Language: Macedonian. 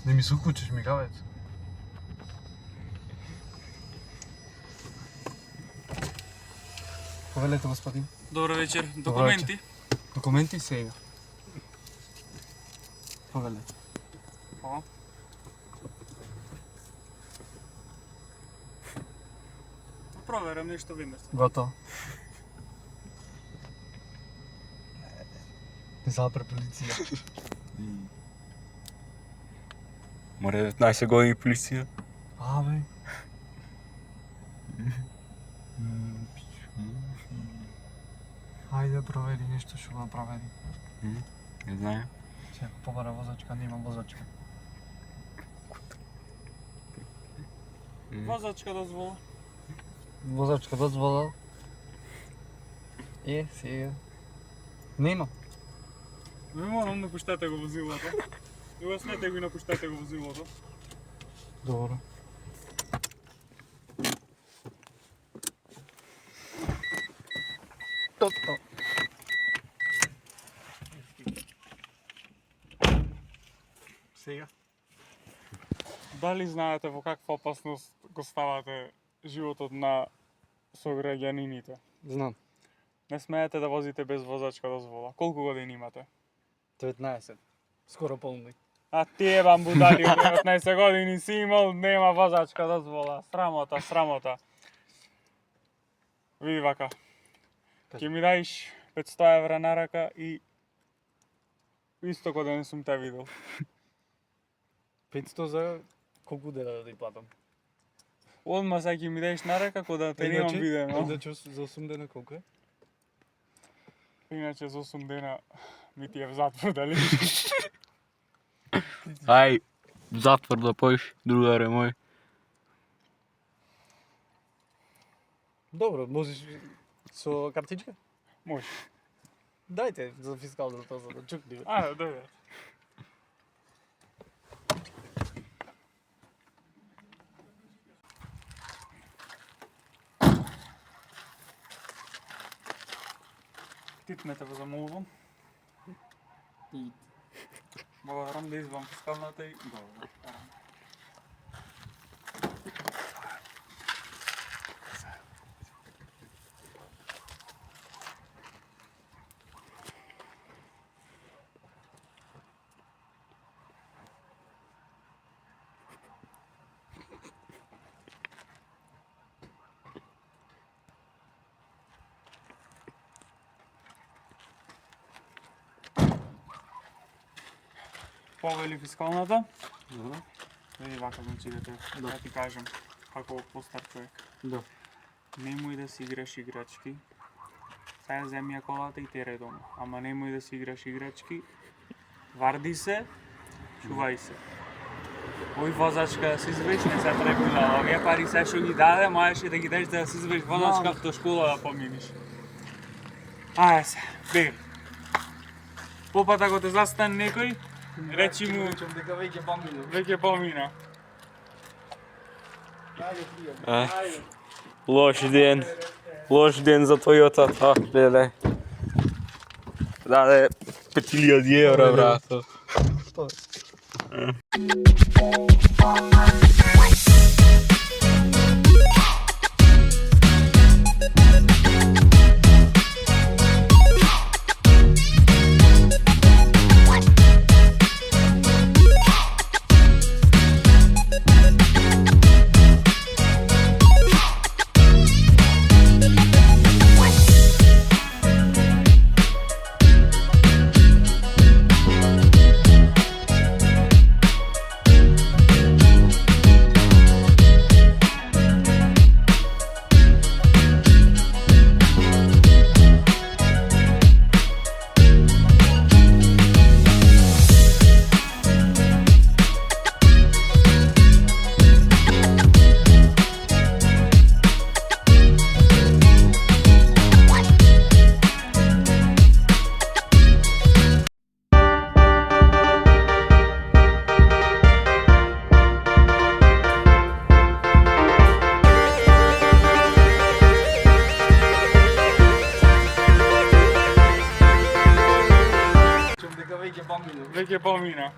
Не ми се укучиш, мигавец. Повелете, господин. Добро вечер. Документи? Документи сега. Повелете. Ова. Проверам нешто веднаш. Готово. Не запре полиција. Море 19 години полиција. Абе. Хајде провери нешто што го провери. Не знаем. Сега побара возачка, нема возачка. Возачка дозвола. Возачка дозвола. Сега. Нема. Не морам да пуштате го возилото. И го снете го и напуштате го возилото. Добро. Тото. Сега. Дали знаете во каква опасност го ставате животот на сограѓанините? Знам. Не смеете да возите без возачка дозвола. Колку години имате? 19. Скоро полни. А тие вам будали од 19 години си имал, нема возачка дозвола. Срамота, срамота. Види вака. Ќе ми даиш 500 евра на рака и исто кога не сум те видел. 500 за колку дена да ти платам? Одма сега ќе ми даиш на рака кога те немам видено. Иначе за 8 дена колку е? Иначе за 8 дена ми ти е в затвор, дали? Ај, затвор да поиш, другаре мој. Добро, можеш со картичка? Може. Дајте за фискалното за да чукни. А, добре. Титнете го замолувам. И Благодарам да извам фискалната и... Добре. Повели фискалната. Добро. Види вака значи да ти кажем како постар човек. Да. Немој да си играш играчки. Сега земи ја колата и терај дома. Ама немој да си играш играчки. Варди се, чувај се. Ој возачка да се извеш, не се требила. Овие пари се што ги даде, можеше да ги дадеш да се извеш возачка до школа да поминиш. Ајде се, беги. Попат ако те застане некој, речи му дека веќе помина. веќе помина. Ајде, Лош ден за Toyota, гледај. Даде 5000 евра, брато. Што? ќе помина.